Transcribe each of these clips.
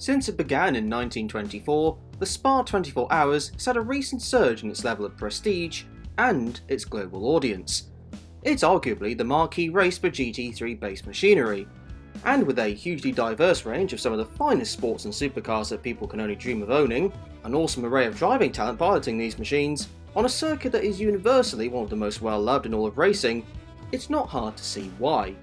Since it began in 1924, the Spa 24 Hours has had a recent surge in its level of prestige and its global audience. It's arguably the marquee race for GT3 based machinery, and with a hugely diverse range of some of the finest sports and supercars that people can only dream of owning, an awesome array of driving talent piloting these machines, on a circuit that is universally one of the most well loved in all of racing, it's not hard to see why.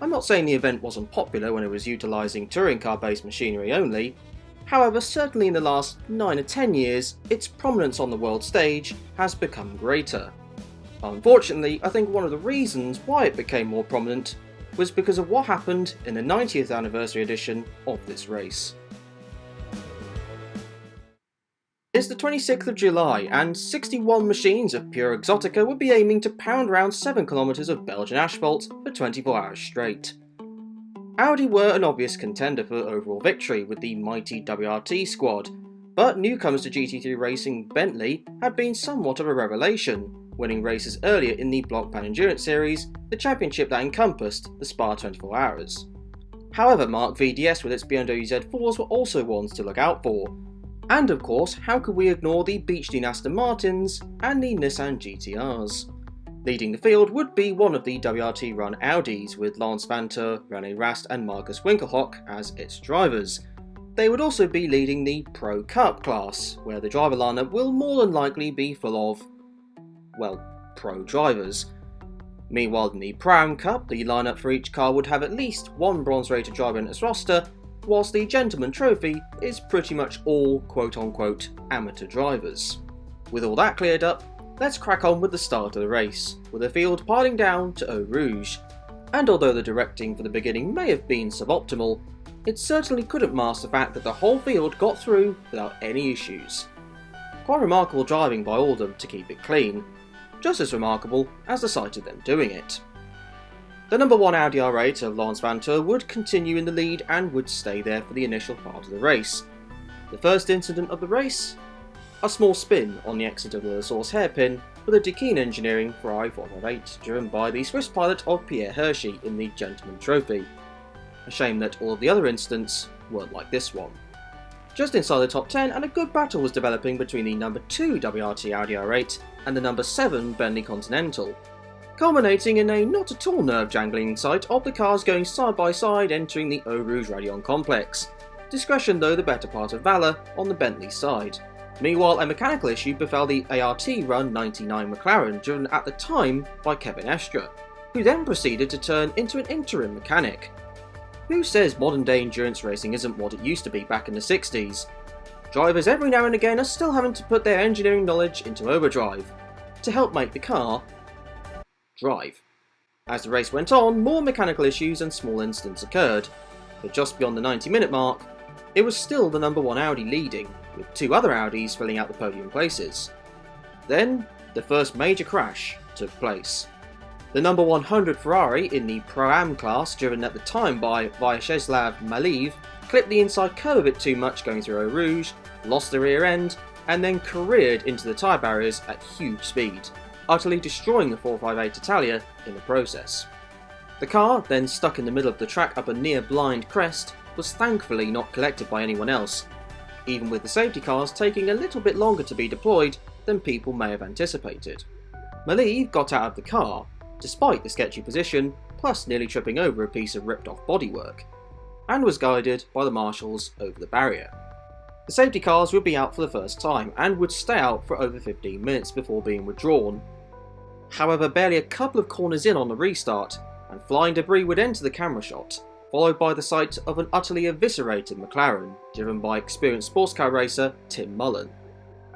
I'm not saying the event wasn't popular when it was utilising touring car based machinery only, however certainly in the last 9 or 10 years its prominence on the world stage has become greater. Unfortunately, I think one of the reasons why it became more prominent was because of what happened in the 90th anniversary edition of this race. It's the 26th of July and 61 machines of pure exotica would be aiming to pound around 7 kilometres of Belgian asphalt for 24 hours straight. Audi were an obvious contender for overall victory with the mighty WRT squad, but newcomers to GT3 racing Bentley had been somewhat of a revelation, winning races earlier in the Block Pan Endurance Series, the championship that encompassed the Spa 24 Hours. However, Mark VDS with its BMW Z4s were also ones to look out for. And of course, how could we ignore the Beechley Aston Martins and the Nissan GTRs? Leading the field would be one of the WRT run Audis with Lance Vanthoor, René Rast and Marcus Winkelhock as its drivers. They would also be leading the Pro Cup class, where the driver lineup will more than likely be full of, well, pro drivers. Meanwhile in the Pro-Am Cup, the lineup for each car would have at least one bronze rated driver in its roster, whilst the Gentleman Trophy is pretty much all quote-unquote amateur drivers. With all that cleared up, let's crack on with the start of the race, with the field piling down to Eau Rouge. And although the directing for the beginning may have been suboptimal, it certainly couldn't mask the fact that the whole field got through without any issues. Quite remarkable driving by all of them to keep it clean, just as remarkable as the sight of them doing it. The number 1 Audi R8 of Lance Vanthoor would continue in the lead and would stay there for the initial part of the race. The first incident of the race? A small spin on the exit of the La Source hairpin with a Dakeen engineering Ferrari 458 driven by the Swiss pilot of Pierre Hershey in the Gentleman Trophy. A shame that all of the other incidents weren't like this one. Just inside the top 10 and a good battle was developing between the number 2 WRT Audi R8 and the number 7 Bentley Continental, culminating in a not at all nerve-jangling sight of the cars going side by side entering the Eau Rouge Raidillon complex. Discretion though the better part of valour on the Bentley side. Meanwhile, a mechanical issue befell the ART Run 99 McLaren, driven at the time by Kevin Estre, who then proceeded to turn into an interim mechanic. Who says modern day endurance racing isn't what it used to be back in the 60s? Drivers every now and again are still having to put their engineering knowledge into overdrive to help make the car drive. As the race went on, more mechanical issues and small incidents occurred, but just beyond the 90-minute mark, it was still the number 1 Audi leading, with 2 other Audis filling out the podium places. Then, the first major crash took place. The number 100 Ferrari in the Pro-Am class, driven at the time by Vyacheslav Maleev, clipped the inside curve a bit too much going through Eau Rouge, lost the rear end, and then careered into the tyre barriers at huge speed, utterly destroying the 458 Italia in the process. The car, then stuck in the middle of the track up a near blind crest, was thankfully not collected by anyone else, even with the safety cars taking a little bit longer to be deployed than people may have anticipated. Maleev got out of the car, despite the sketchy position, plus nearly tripping over a piece of ripped off bodywork, and was guided by the marshals over the barrier. The safety cars would be out for the first time and would stay out for over 15 minutes before being withdrawn. However, barely a couple of corners in on the restart, and flying debris would enter the camera shot, followed by the sight of an utterly eviscerated McLaren, driven by experienced sports car racer Tim Mullen.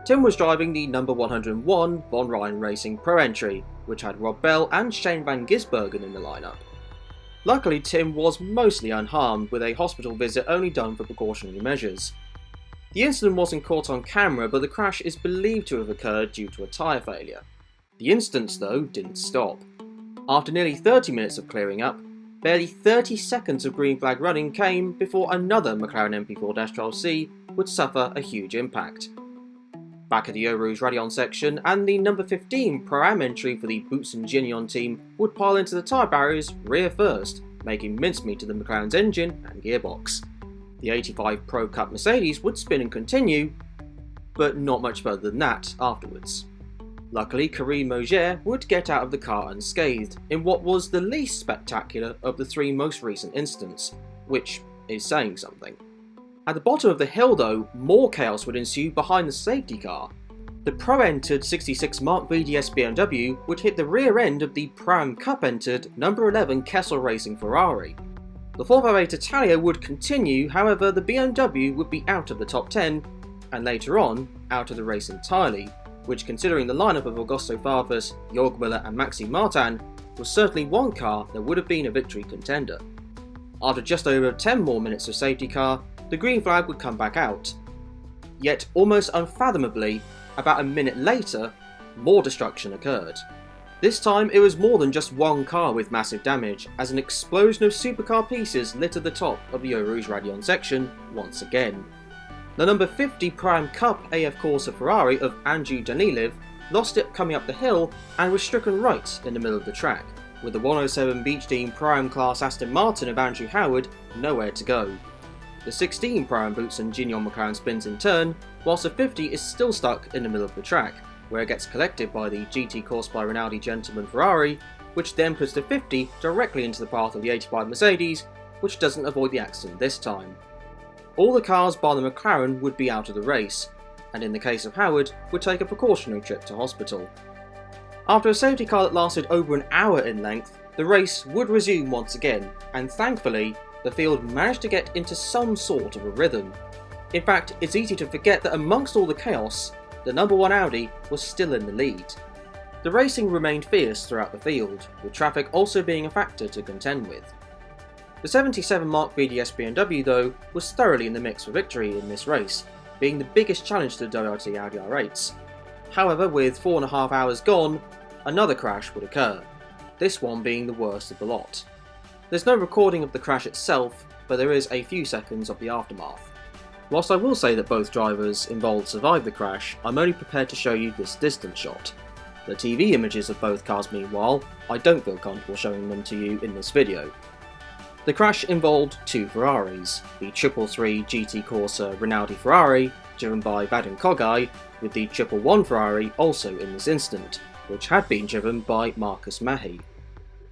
Tim was driving the number 101 Von Ryan Racing Pro entry, which had Rob Bell and Shane van Gisbergen in the lineup. Luckily, Tim was mostly unharmed, with a hospital visit only done for precautionary measures. The incident wasn't caught on camera, but the crash is believed to have occurred due to a tyre failure. The incidents, though, didn't stop. After nearly 30 minutes of clearing up, barely 30 seconds of green flag running came before another McLaren MP4-12C would suffer a huge impact. Back at the Eau Rouge Raidillon section, and the number 15 Pro-Am entry for the Boots and Gignon team would pile into the tyre barriers rear first, making mincemeat of the McLaren's engine and gearbox. The 85 Pro Cup Mercedes would spin and continue, but not much further than that afterwards. Luckily, Karim Mojer would get out of the car unscathed in what was the least spectacular of the three most recent incidents, which is saying something. At the bottom of the hill though, more chaos would ensue behind the safety car. The Pro-entered 66 Mark VDS BMW would hit the rear end of the Pro-Am Cup-entered number 11 Kessel Racing Ferrari. The 458 Italia would continue, however the BMW would be out of the top 10, and later on, out of the race entirely, which, considering the lineup of Augusto Farfus, Jorg Müller and Maxime Martin, was certainly one car that would have been a victory contender. After just over 10 more minutes of safety car, the green flag would come back out. Yet, almost unfathomably, about a minute later, more destruction occurred. This time it was more than just one car with massive damage, as an explosion of supercar pieces littered the top of the Eau Rouge Raidillon section once again. The number 50 Pro-Am Cup AF Corsa Ferrari of Andrew Danilov lost it coming up the hill and was stricken right in the middle of the track, with the 107 Beach Team Pro-Am class Aston Martin of Andrew Howard nowhere to go. The 16 Pro-Am Boots and Gignon McLaren spins in turn, whilst the 50 is still stuck in the middle of the track, where it gets collected by the GT Corse by Rinaldi Gentleman Ferrari, which then puts the 50 directly into the path of the 85 Mercedes, which doesn't avoid the accident this time. All the cars bar the McLaren would be out of the race, and in the case of Howard, would take a precautionary trip to hospital. After a safety car that lasted over an hour in length, the race would resume once again, and thankfully, the field managed to get into some sort of a rhythm. In fact, it's easy to forget that amongst all the chaos, the number 1 Audi was still in the lead. The racing remained fierce throughout the field, with traffic also being a factor to contend with. The 77 Mark VDS BMW though was thoroughly in the mix for victory in this race, being the biggest challenge to the WRT Audi R8s. However, with 4.5 hours gone, another crash would occur, this one being the worst of the lot. There's no recording of the crash itself, but there is a few seconds of the aftermath. Whilst I will say that both drivers involved survived the crash, I'm only prepared to show you this distance shot. The TV images of both cars meanwhile, I don't feel comfortable showing them to you in this video. The crash involved two Ferraris, the 333 GT Corsa Rinaldi Ferrari, driven by Vadim Kogai, with the 111 Ferrari also in this incident, which had been driven by Marcus Mahey.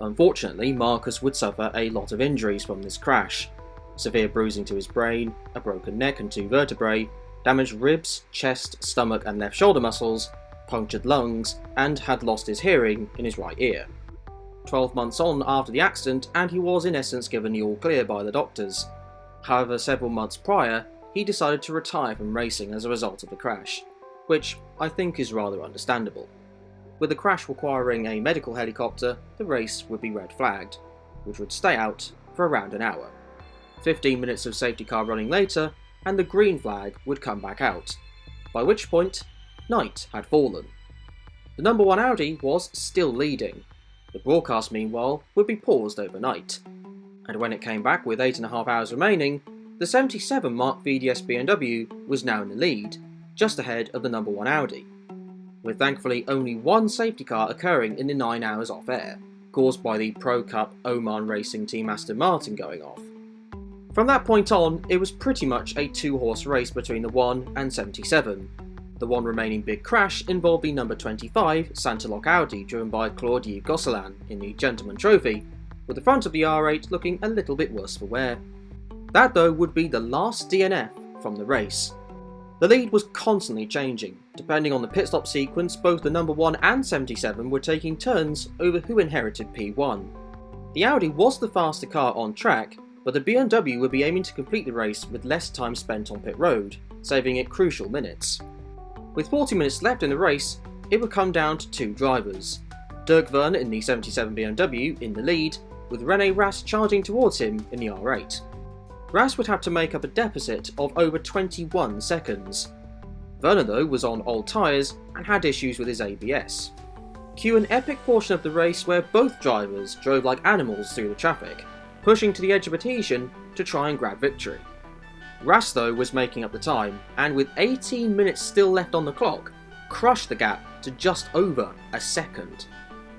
Unfortunately, Marcus would suffer a lot of injuries from this crash. Severe bruising to his brain, a broken neck and 2 vertebrae, damaged ribs, chest, stomach and left shoulder muscles, punctured lungs, and had lost his hearing in his right ear. 12 months on after the accident, and he was in essence given the all clear by the doctors. However, several months prior, he decided to retire from racing as a result of the crash, which I think is rather understandable. With the crash requiring a medical helicopter, the race would be red flagged, which would stay out for around an hour. 15 minutes of safety car running later, and the green flag would come back out, by which point, night had fallen. The number 1 Audi was still leading. The broadcast, meanwhile, would be paused overnight, and when it came back with 8.5 hours remaining, the 77 Mark VDS BMW was now in the lead, just ahead of the number 1 Audi, with thankfully only one safety car occurring in the 9 hours off air, caused by the Pro Cup Oman Racing Team Aston Martin going off. From that point on, it was pretty much a 2-horse race between the 1 and 77. The one remaining big crash involved the number 25 Santalok Audi driven by Claude-Yves Gosselin in the Gentleman Trophy, with the front of the R8 looking a little bit worse for wear. That though would be the last DNF from the race. The lead was constantly changing. Depending on the pit stop sequence, both the number 1 and 77 were taking turns over who inherited P1. The Audi was the faster car on track, but the BMW would be aiming to complete the race with less time spent on pit road, saving it crucial minutes. With 40 minutes left in the race, it would come down to 2 drivers. Dirk Werner in the 77 BMW in the lead, with René Rast charging towards him in the R8. Rast would have to make up a deficit of over 21 seconds. Werner though was on old tyres and had issues with his ABS. Cue an epic portion of the race where both drivers drove like animals through the traffic, pushing to the edge of adhesion to try and grab victory. Rast though was making up the time, and with 18 minutes still left on the clock, crushed the gap to just over a second.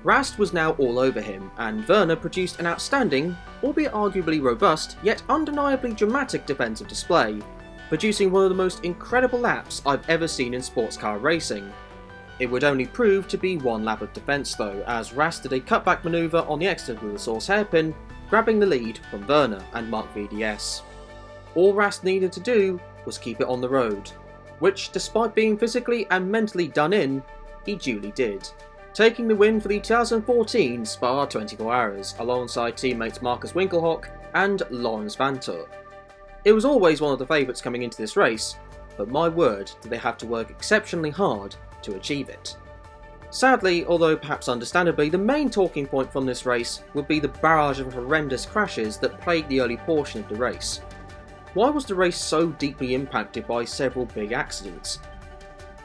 Rast was now all over him, and Werner produced an outstanding, albeit arguably robust, yet undeniably dramatic defensive display, producing one of the most incredible laps I've ever seen in sports car racing. It would only prove to be one lap of defence though, as Rast did a cutback manoeuvre on the exit of the source hairpin, grabbing the lead from Werner and Mark VDS. All Rast needed to do was keep it on the road, which, despite being physically and mentally done in, he duly did, taking the win for the 2014 Spa 24 Hours alongside teammates Marcus Winkelhock and Lawrence Vanthoor. It was always one of the favourites coming into this race, but my word did they have to work exceptionally hard to achieve it. Sadly, although perhaps understandably, the main talking point from this race would be the barrage of horrendous crashes that plagued the early portion of the race. Why was the race so deeply impacted by several big accidents?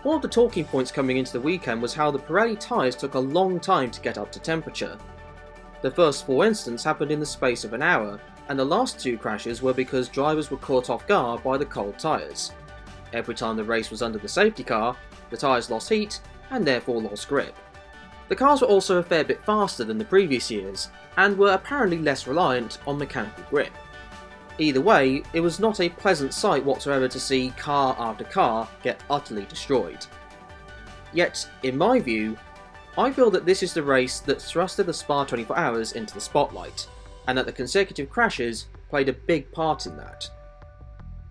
One of the talking points coming into the weekend was how the Pirelli tyres took a long time to get up to temperature. The first 4 incidents happened in the space of an hour, and the last 2 crashes were because drivers were caught off guard by the cold tyres. Every time the race was under the safety car, the tyres lost heat and therefore lost grip. The cars were also a fair bit faster than the previous years, and were apparently less reliant on mechanical grip. Either way, it was not a pleasant sight whatsoever to see car after car get utterly destroyed. Yet, in my view, I feel that this is the race that thrusted the Spa 24 Hours into the spotlight, and that the consecutive crashes played a big part in that.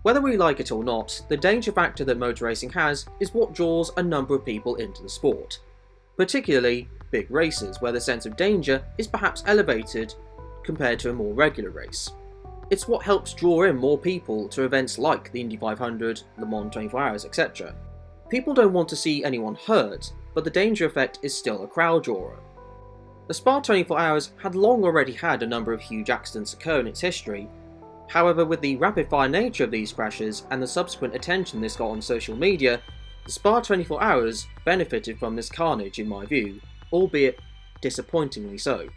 Whether we like it or not, the danger factor that motor racing has is what draws a number of people into the sport, particularly big races where the sense of danger is perhaps elevated compared to a more regular race. It's what helps draw in more people to events like the Indy 500, Le Mans 24 Hours, etc. People don't want to see anyone hurt, but the danger effect is still a crowd drawer. The Spa 24 Hours had long already had a number of huge accidents occur in its history. However, with the rapid-fire nature of these crashes and the subsequent attention this got on social media, the Spa 24 Hours benefited from this carnage in my view, albeit disappointingly so.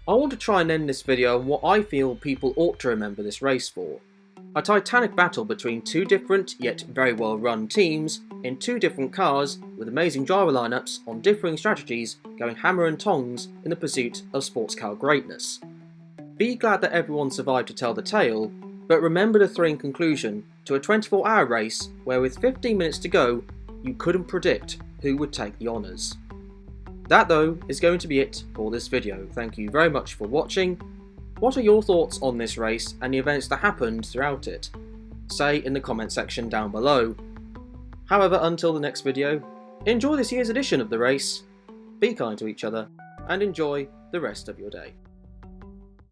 I want to try and end this video on what I feel people ought to remember this race for. A titanic battle between 2 different yet very well run teams in 2 different cars with amazing driver lineups on differing strategies going hammer and tongs in the pursuit of sports car greatness. Be glad that everyone survived to tell the tale, but remember the thrilling conclusion to a 24-hour race where with 15 minutes to go, you couldn't predict who would take the honours. That though is going to be it for this video. Thank you very much for watching. What are your thoughts on this race and the events that happened throughout it? Say in the comment section down below. However, until the next video, enjoy this year's edition of the race, be kind to each other, and enjoy the rest of your day.